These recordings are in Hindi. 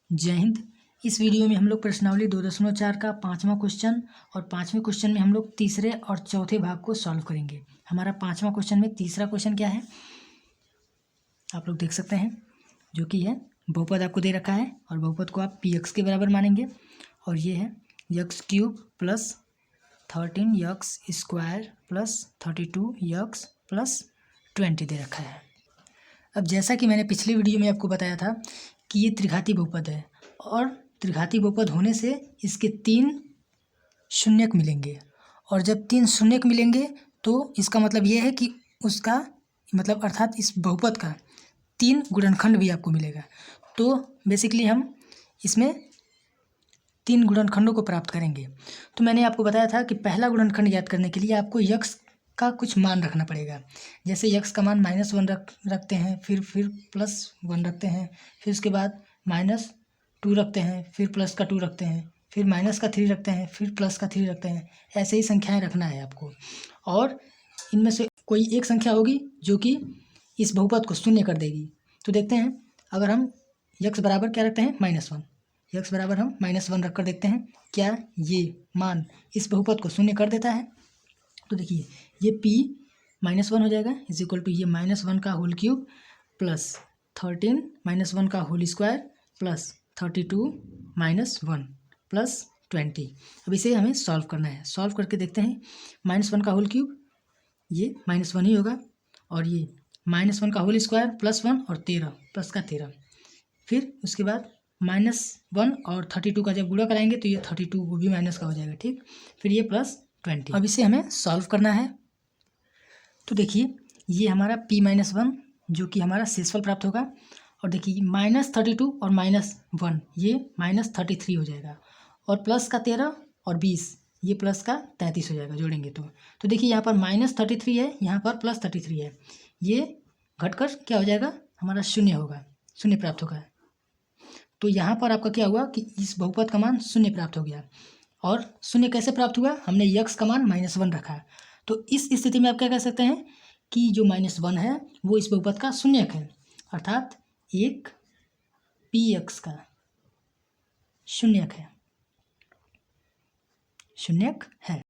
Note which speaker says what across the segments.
Speaker 1: जय हिंद। इस वीडियो में हम लोग प्रश्नावली 2.4 का 5वां क्वेश्चन और 5वें क्वेश्चन में हम लोग तीसरे और चौथे भाग को सॉल्व करेंगे। हमारा 5वां क्वेश्चन में तीसरा क्वेश्चन क्या है आप लोग देख सकते हैं, जो कि है बहुपद आपको दे रखा है और बहुपद को आप px के बराबर मानेंगे और ये है x³ plus 13x² plus 32x plus 20 दे रखा है। अब जैसा कि मैंने पिछली वीडियो में आपको बताया था कि ये त्रिघाती बहुपद है और त्रिघाती बहुपद होने से इसके 3 शून्यक मिलेंगे और जब 3 शून्यक मिलेंगे तो इसका मतलब ये है कि उसका मतलब अर्थात इस बहुपद का 3 गुणनखंड भी आपको मिलेगा। तो बेसिकली हम इसमें 3 गुणनखंडों को प्राप्त करेंगे। तो मैंने आपको बताया था कि पहला गुणनखंड ज्ञात करने के लिए आपको यक्स का कुछ मान रखना पड़ेगा। जैसे यक्स का मान -1 रखते हैं, फिर +1 रखते हैं, फिर उसके बाद -2 रखते हैं, फिर +2 रखते हैं, फिर -3 रखते हैं, फिर +3 रखते हैं। ऐसे ही संख्याएं रखना है आपको और इनमें से कोई एक संख्या होगी जो कि इस बहुपद को शून्य कर देगी। तो देखते हैं, अगर हम यक्स बराबर क्या रखते हैं -1, यक्स बराबर हम -1 रख कर देखते हैं क्या ये मान इस बहुपद को शून्य कर देता है। तो देखिए ये p -1 हो जाएगा इज इक्वल टू ये -1 का होल क्यूब प्लस 13 -1 का होल स्क्वायर प्लस 32 -1 प्लस 20। अब इसे हमें सॉल्व करना है। सॉल्व करके देखते हैं, -1 का होल क्यूब ये -1 ही होगा और ये -1 का होल स्क्वायर +1 और 13 प्लस का 13, फिर उसके बाद -1 और 32 का जब गुणा कराएंगे तो ये 32 वो भी माइनस का हो जाएगा, ठीक। फिर ये +20। अब इसे हमें सॉल्व करना है। तो देखिए ये हमारा p-1 जो कि हमारा शेषफल प्राप्त होगा और देखिए -32 और -1 ये -33 हो जाएगा और प्लस का 13 और 20 ये प्लस का 33 हो जाएगा जोड़ेंगे तो देखिए यहाँ पर -33 है, यहाँ पर +33 है, ये घटकर क्या हो जाएगा हमारा शून्य होगा, शून्य प्राप्त होगा। तो यहाँ पर आपका क्या हुआ कि इस बहुपद का मान शून्य प्राप्त हो गया। और शून्य कैसे प्राप्त हुआ, हमने यक्स का मान -1 रखा। तो इस स्थिति में आप क्या कह सकते हैं कि जो -1 है वो इस बहुपद का शून्यक है, अर्थात एक px का शून्यक है।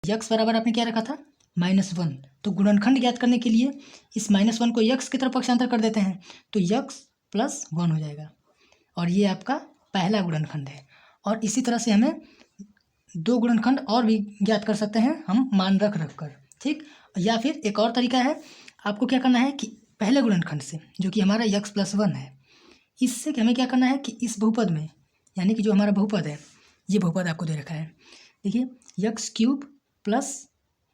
Speaker 1: यक्स बराबर आपने क्या रखा था -1। तो गुणनखंड ज्ञात करने के लिए इस -1 को यक्स की तरफ पक्षांतर कर देते हैं तो यक्स +1 हो जाएगा और ये आपका पहला गुणनखंड है। और इसी तरह से हमें 2 गुणनखंड और भी ज्ञात कर सकते हैं हम मान रख कर, ठीक। या फिर एक और तरीका है, आपको क्या करना है कि पहले गुणनखंड से जो कि हमारा यक्स +1 है, इससे हमें क्या करना है कि इस बहुपद में यानी कि जो हमारा बहुपद है, ये बहुपद आपको दे रखा है, देखिए x³ plus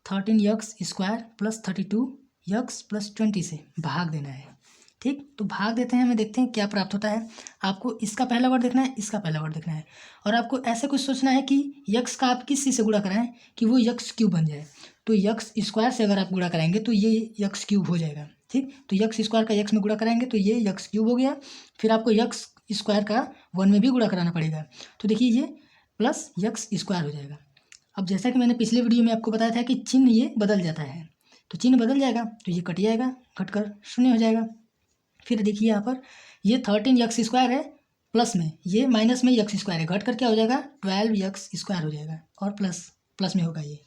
Speaker 1: 13x² plus 32x plus 20 से भाग देना है, ठीक। तो भाग देते हैं, हमें देखते हैं क्या प्राप्त होता है। आपको इसका पहला वर्ड देखना है, इसका पहला वर्ड देखना है और आपको ऐसे कुछ सोचना है कि यक्स का आप किस चीज़ से गुणा कराएं कि वो x³ बन जाए। तो x² से अगर आप गुणा कराएंगे तो ये x³ हो जाएगा, ठीक। तो x² का x में गुणा कराएंगे तो ये x³ हो गया। फिर आपको x² का 1 में भी गुणा कराना पड़ेगा, तो देखिए ये प्लस x² हो जाएगा। अब जैसा कि मैंने पिछले वीडियो में आपको बताया था कि चिन्ह ये बदल जाता है, तो चिन्ह बदल जाएगा तो ये कट जाएगा, घटकर शून्य हो जाएगा। फिर देखिए यहाँ पर ये 13x² है, प्लस में ये माइनस में x² है, घट कर क्या हो जाएगा 12x² हो जाएगा और प्लस में होगा ये,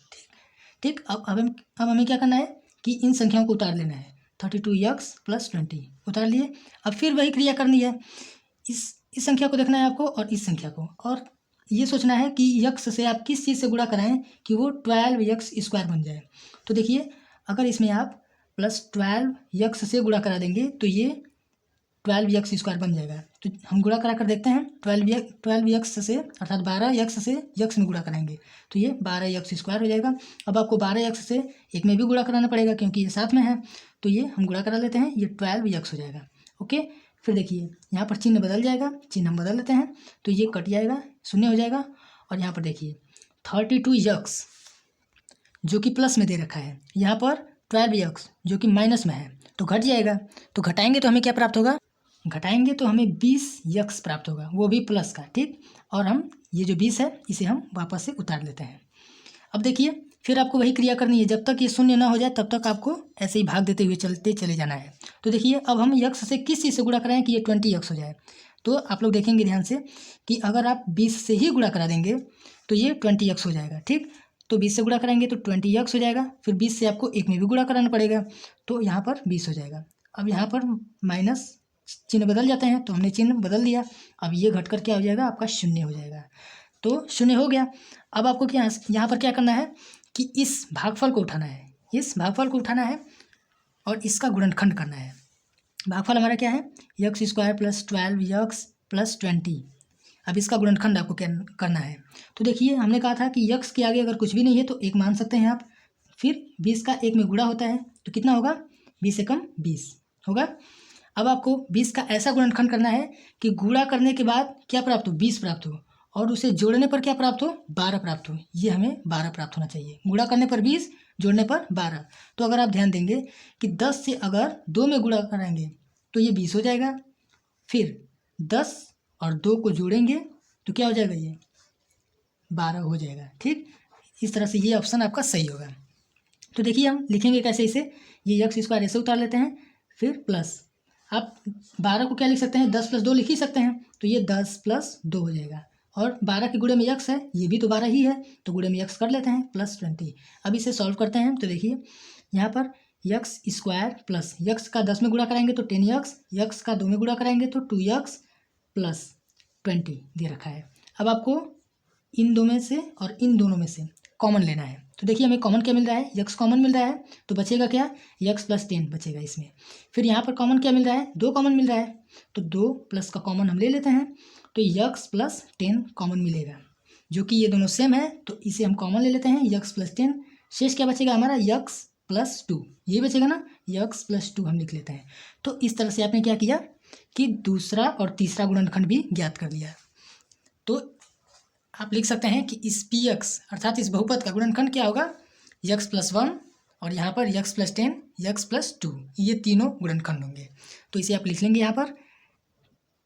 Speaker 1: ठीक। अब हमें क्या करना है कि इन संख्याओं को उतार लेना है। 32x प्लस 20 उतार लिए। अब फिर वही क्रिया करनी है, इस संख्या को देखना है आपको और इस संख्या को, और ये सोचना है कि यक्स से आप किस चीज़ से गुणा कराएं कि वो 12x² बन जाए। तो देखिए अगर इसमें आप +12x से गुणा करा देंगे तो ये 12x² बन जाएगा। तो हम गुणा करा कर देखते हैं, 12x से अर्थात 12x से x में गुणा कराएंगे तो ये 12x² हो जाएगा। अब आपको 12x से एक में भी गुणा कराना पड़ेगा क्योंकि ये साथ में है, तो ये हम गुणा करा लेते हैं, ये 12x हो जाएगा, ओके। फिर देखिए यहाँ पर चिन्ह बदल जाएगा, चिन्ह हम बदल लेते हैं तो ये कट जाएगा, शून्य हो जाएगा। और यहाँ पर देखिए 32x जो कि प्लस में दे रखा है, यहाँ पर 12x जो कि माइनस में है तो घट जाएगा। तो घटाएंगे तो हमें क्या प्राप्त होगा, घटाएंगे तो हमें 20x प्राप्त होगा, वो भी प्लस का, ठीक। और हम ये जो 20 है इसे हम वापस से उतार लेते हैं। अब देखिए फिर आपको वही क्रिया करनी है, जब तक ये शून्य ना हो जाए तब तक आपको ऐसे ही भाग देते हुए चलते चले जाना है। तो देखिए अब हम x से किस चीज़ से गुणा कराएं कि ये 20x हो जाए। तो आप लोग देखेंगे ध्यान से कि अगर आप 20 से ही गुणा करा देंगे तो ये 20x हो जाएगा। ठीक, तो 20 से गुणा कराएंगे तो 20x हो जाएगा, फिर 20 से आपको एक में भी गुणा कराना पड़ेगा, तो यहाँ पर 20 हो जाएगा। अब यहाँ पर माइनस चिन्ह बदल जाते हैं, तो हमने चिन्ह बदल दिया। अब ये घट कर क्या हो जाएगा, आपका 0 हो जाएगा। तो 0 हो गया। अब आपको क्या यहाँ पर क्या करना है कि इस भागफल को उठाना है, इस भागफल को उठाना है और इसका गुणनखंड करना है। भागफल हमारा क्या है, x² + 12x + 20। अब इसका गुणनखंड आपको क्या करना है। तो देखिए हमने कहा था कि x के आगे अगर कुछ भी नहीं है तो 1 मान सकते हैं आप, फिर 20 का 1 में गुणा होता है तो कितना होगा, 20 से कम 20 होगा। अब आपको 20 का ऐसा गुणनखंड करना है कि गुणा करने के बाद क्या प्राप्त हो, 20 प्राप्त हो, और उसे जोड़ने पर क्या प्राप्त हो, 12 प्राप्त हो। ये हमें 12 प्राप्त होना चाहिए। गुणा करने पर 20, जोड़ने पर 12। तो अगर आप ध्यान देंगे कि 10 से अगर 2 में गुणा कराएंगे तो ये 20 हो जाएगा, फिर 10 और 2 को जोड़ेंगे तो क्या हो जाएगा, ये 12 हो जाएगा। ठीक, इस तरह से ये ऑप्शन आपका सही होगा। तो देखिए हम लिखेंगे कैसे इसे, ये x² ऐसे उतार लेते हैं, फिर प्लस, आप 12 को क्या लिख सकते हैं, 10 + 2 लिख ही सकते हैं, तो ये 10 + 2 हो जाएगा। और 12 के गुणे में x है, ये भी तो 12 ही है, तो गुणे में x कर लेते हैं +20। अब इसे सॉल्व करते हैं तो देखिए यहाँ पर x² प्लस x का 10 में गुणा कराएंगे तो 10x, x का 2 में गुणा कराएंगे तो 2x + 20 दे रखा है। अब आपको इन दो में से और इन दोनों में से कॉमन लेना है। तो देखिए हमें कॉमन क्या मिल रहा है, x कॉमन मिल रहा है, तो बचेगा क्या, x + 10 बचेगा इसमें। फिर यहाँ पर कॉमन क्या मिल रहा है, 2 कॉमन मिल रहा है, तो 2 प्लस का कॉमन हम ले लेते हैं, तो x + 10 कॉमन मिलेगा, जो कि ये दोनों सेम है, तो इसे हम कॉमन ले लेते हैं, x + 10। शेष क्या बचेगा हमारा, x + 2, ये बचेगा ना, x + 2 हम लिख लेते हैं। तो इस तरह से आपने क्या किया कि दूसरा और तीसरा गुणनखंड भी ज्ञात कर लिया। तो आप लिख सकते हैं कि इस px अर्थात इस बहुपद का गुणनखंड क्या होगा, x + 1, और यहाँ पर x + 10, x + 2, ये तीनों गुणनखंड होंगे। तो इसे आप लिख लेंगे यहाँ पर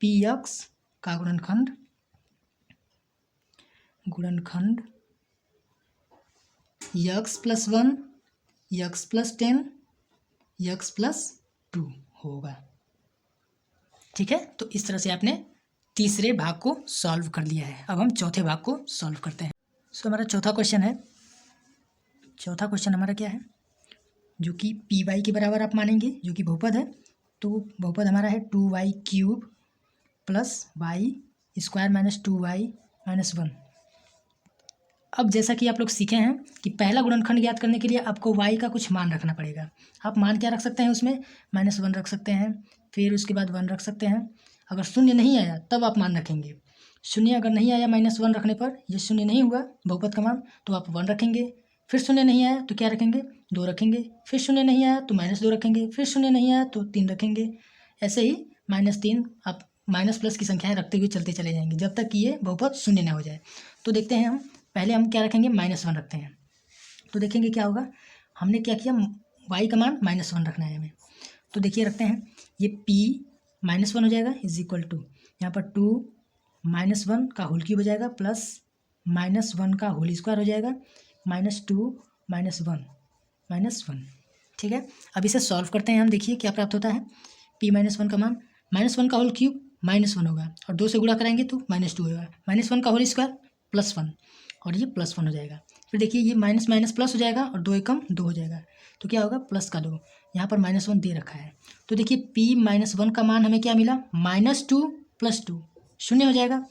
Speaker 1: px का गुणनखंड x + 1, x + 10, x + 2 होगा। ठीक है, तो इस तरह से आपने तीसरे भाग को सॉल्व कर लिया है। अब हम चौथे भाग को सॉल्व करते हैं। सो हमारा चौथा क्वेश्चन है, चौथा क्वेश्चन हमारा क्या है, जो कि py के बराबर आप मानेंगे, जो कि बहुपद है। तो बहुपद हमारा है 2y³ + y² - 2y - 1। अब जैसा कि आप लोग सीखे हैं कि पहला गुणनखंड ज्ञात करने के लिए आपको y का कुछ मान रखना पड़ेगा। आप मान क्या रख सकते हैं उसमें, -1 रख सकते हैं, फिर उसके बाद 1 रख सकते हैं। अगर 0 नहीं आया तब आप मान रखेंगे। 0 अगर नहीं आया -1 रखने पर, ये 0 नहीं हुआ बहुपद का मान, तो आप 1 रखेंगे। फिर 0 नहीं आया तो क्या रखेंगे, 2 रखेंगे। फिर 0 नहीं आया तो -2 रखेंगे। फिर 0 नहीं आया तो 3 रखेंगे। ऐसे ही -3 आप माइनस प्लस की संख्याएं रखते हुए चलते चले जाएंगे जब तक कि ये बहुपद 0 ना हो जाए। तो देखते हैं हम, पहले हम क्या रखेंगे, -1 रखते हैं। तो देखेंगे क्या होगा, हमने क्या किया, y का मान -1 रखना है हमें। तो देखिए रखते हैं, ये p -1 हो जाएगा = यहाँ पर 2 -1 का होल क्यूब हो जाएगा प्लस -1 का होल स्क्वायर हो जाएगा -2 -1 -1। ठीक है, अब इसे सॉल्व करते हैं हम। देखिए क्या प्राप्त होता है, p -1 का मान -1 का होल क्यूब -1 होगा और 2 से गुणा कराएंगे तो -2 होगा, -1 का होल स्क्वायर +1 और ये +1 हो जाएगा। फिर देखिए ये माइनस माइनस प्लस हो जाएगा और 2 एकम 2 हो जाएगा, तो क्या होगा प्लस का 2। यहाँ पर -1 दे रखा है, तो देखिए p -1 का मान हमें क्या मिला, -2 + 2 0 हो जाएगा,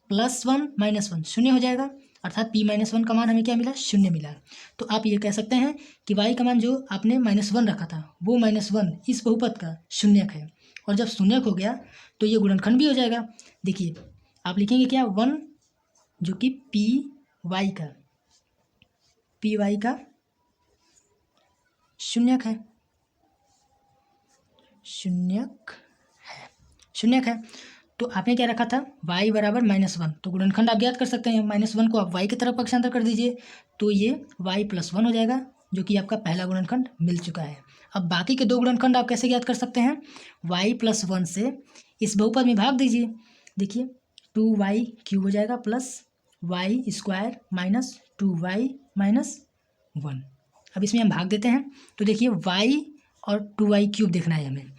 Speaker 1: +1 -1 0 हो जाएगा, अर्थात p -1 का मान हमें क्या मिला, 0 मिला। तो आप ये कह सकते हैं कि y का मान जो आपने -1 रखा था वो -1 इस बहुपद का शून्यक है, और जब शून्यक हो गया तो ये गुणनखंड भी हो जाएगा। देखिए आप लिखेंगे क्या, 1 जो कि py का शून्यक है, शून्यक है। तो आपने क्या रखा था, y बराबर -1, तो गुणनखंड आप ज्ञात कर सकते हैं। -1 को आप y की तरफ पक्षांतर कर दीजिए तो ये y + 1 हो जाएगा, जो कि आपका पहला गुणनखंड मिल चुका है। अब बाकी के 2 गुणनखंड आप कैसे ज्ञात कर सकते हैं, y + 1 से इस बहुपद में भाग दीजिए। देखिए 2y³ हो जाएगा प्लस y² - 2y - 1। अब इसमें हम भाग देते हैं, तो देखिए y और 2y³ देखना है हमें।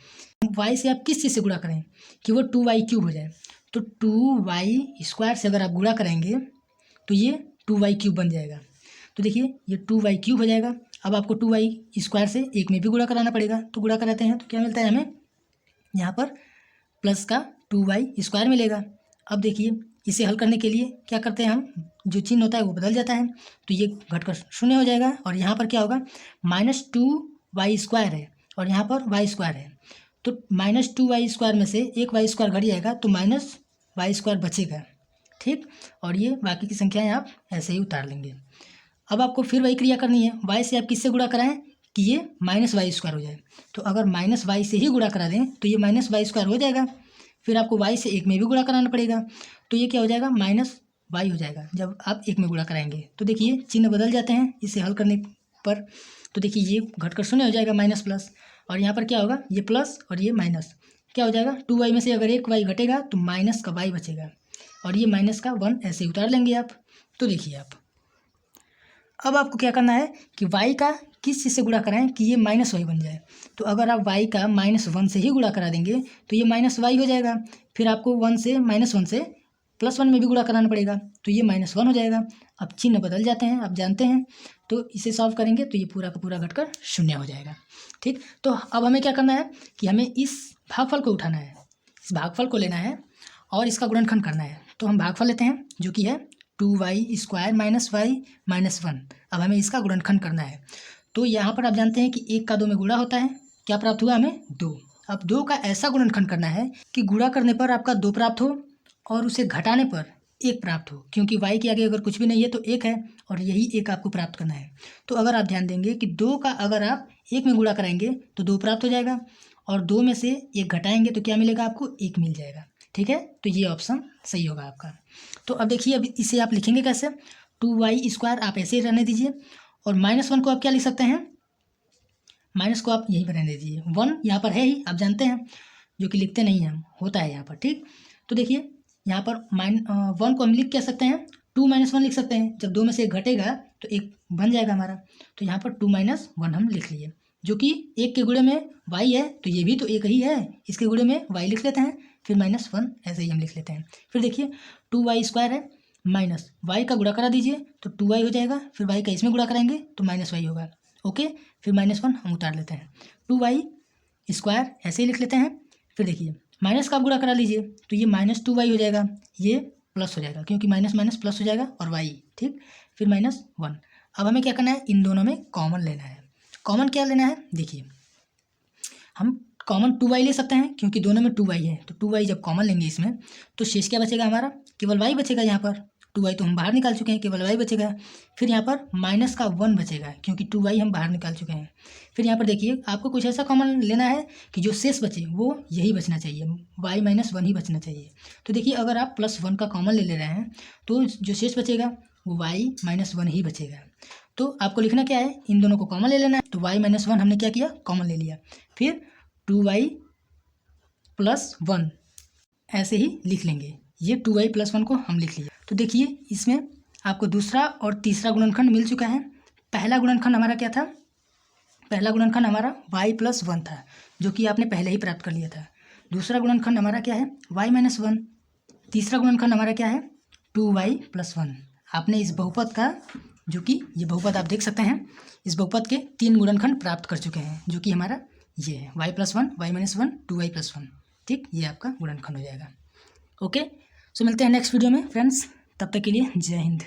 Speaker 1: y से आप किस चीज़ से गुणा करें कि वो 2y³ हो जाए, तो 2y² से अगर आप गुणा करेंगे तो ये 2y³ बन जाएगा। तो देखिए ये 2y³ हो जाएगा। अब आपको 2y² से एक में भी गुणा कराना पड़ेगा, तो गुणा कराते हैं तो क्या मिलता है हमें, यहाँ पर प्लस का 2y² मिलेगा। अब देखिए इसे हल करने के लिए क्या करते हैं हम, जो चिन्ह होता है वो बदल जाता है, तो ये घटकर शून्य हो जाएगा और यहाँ पर क्या होगा, -2y² है और यहाँ पर y² है, तो -2y² में से एक y² घट जाएगा तो -y² बचेगा, ठीक। और ये बाकी की संख्याएं आप ऐसे ही उतार लेंगे। अब आपको फिर वही क्रिया करनी है, y से आप किससे गुणा कराएं कि ये -y² हो जाए, तो अगर -y से ही गुणा करा दें तो ये -y² हो जाएगा। फिर आपको y से एक में भी गुणा कराना पड़ेगा, तो ये क्या हो जाएगा, -y हो जाएगा जब आप एक में गुणा कराएंगे। तो देखिए चिन्ह बदल जाते हैं इसे हल करने पर, तो देखिए ये घटकर शून्य हो जाएगा माइनस प्लस, और यहाँ पर क्या होगा, ये प्लस और ये माइनस, क्या हो जाएगा 2y में से अगर एक y घटेगा तो माइनस का y बचेगा, और ये माइनस का 1 ऐसे ही उतार लेंगे आप। तो देखिए आप अब आपको क्या करना है कि y का किस चीज़ से गुणा कराएं कि ये -y बन जाए, तो अगर आप y का -1 से ही गुणा करा देंगे तो ये -y हो जाएगा। फिर आपको 1 से +1 में भी गुणा कराना पड़ेगा, तो ये -1 हो जाएगा। अब चिन्ह बदल जाते हैं, आप जानते हैं, तो इसे सॉल्व करेंगे तो ये पूरा का पूरा घटकर शून्य हो जाएगा, ठीक। तो अब हमें क्या करना है कि हमें इस भागफल को उठाना है, इस भागफल को लेना है और इसका गुणनखंड करना है। तो हम भागफल लेते हैं जो कि है 2y² - y - 1। अब हमें इसका गुणनखंड करना है, तो यहाँ पर आप जानते हैं कि 1 का 2 में गुणा होता है, क्या प्राप्त हुआ हमें 2। अब 2 का ऐसा गुणनखंड करना है कि गुणा करने पर आपका 2 प्राप्त हो और उसे घटाने पर 1 प्राप्त हो, क्योंकि y के आगे अगर कुछ भी नहीं है तो 1 है और यही 1 आपको प्राप्त करना है। तो अगर आप ध्यान देंगे कि 2 का अगर आप 1 में गुणा कराएंगे तो 2 प्राप्त हो जाएगा, और 2 में से 1 घटाएंगे तो क्या मिलेगा आपको, 1 मिल जाएगा, ठीक है। तो ये ऑप्शन सही होगा आपका। तो अब देखिए अब इसे आप लिखेंगे कैसे, 2y² आप ऐसे ही रहने दीजिए, और -1 को आप क्या लिख सकते हैं, माइनस को आप यहीं पर रहने दीजिए, 1 यहाँ पर है ही, आप जानते हैं, जो कि लिखते नहीं हैं हम, होता है यहाँ पर, ठीक। तो देखिए यहाँ पर 1 को हम लिख क्या सकते हैं, 2 - 1 लिख सकते हैं, जब 2 में से 1 घटेगा तो 1 बन जाएगा हमारा, तो यहाँ पर 2 - 1 हम लिख लिए, जो कि 1 के गुणे में y है तो ये भी तो 1 ही है, इसके गुणे में y लिख लेते हैं, फिर -1 ऐसे ही हम लिख लेते हैं। फिर देखिए 2y² है माइनस y का गुणा करा दीजिए तो 2y हो जाएगा, फिर y का इसमें गुणा कराएंगे तो -y होगा, ओके। फिर -1 हम उतार लेते हैं, 2y² ऐसे ही लिख लेते हैं। फिर देखिए माइनस का आप गुणा करा लीजिए तो ये -2y हो जाएगा, ये प्लस हो जाएगा क्योंकि माइनस माइनस प्लस हो जाएगा और y, ठीक। फिर -1। अब हमें क्या करना है, इन दोनों में कॉमन लेना है। कॉमन क्या लेना है, देखिए हम कॉमन 2y ले सकते हैं क्योंकि दोनों में 2y है, तो 2y जब कॉमन लेंगे इसमें तो शेष क्या बचेगा हमारा, केवल y बचेगा। यहाँ पर 2y तो हम बाहर निकाल चुके हैं, केवल y बचेगा। फिर यहाँ पर -1 बचेगा क्योंकि 2y हम बाहर निकाल चुके हैं। फिर यहाँ पर देखिए आपको कुछ ऐसा कॉमन लेना है कि जो शेष बचे वो यही बचना चाहिए, y - 1 ही बचना चाहिए। तो देखिए अगर आप +1 का कॉमन ले रहे हैं तो जो शेष बचेगा वो y - 1 ही बचेगा। तो आपको लिखना क्या है, इन दोनों को कॉमन ले लेना है, तो y - 1 हमने क्या किया, कॉमन ले लिया। फिर 2y + 1 ऐसे ही लिख लेंगे, ये 2y + 1 को हम लिख लिए। तो देखिए इसमें आपको दूसरा और तीसरा गुणनखंड मिल चुका है। पहला गुणनखंड हमारा क्या था, पहला गुणनखंड हमारा y + 1 था जो कि आपने पहले ही प्राप्त कर लिया था। दूसरा गुणनखंड हमारा क्या है, y - 1। तीसरा गुणनखंड हमारा क्या है, 2y + 1। आपने इस बहुपद का, जो कि ये बहुपद आप देख सकते हैं, इस बहुपद के 3 गुणनखंड प्राप्त कर चुके हैं, जो कि हमारा ये है y + 1, y - 1, 2y + 1, ठीक। ये आपका गुणनखंड हो जाएगा, ओके। सो मिलते हैं नेक्स्ट वीडियो में फ्रेंड्स, तब तक के लिए जय हिंद।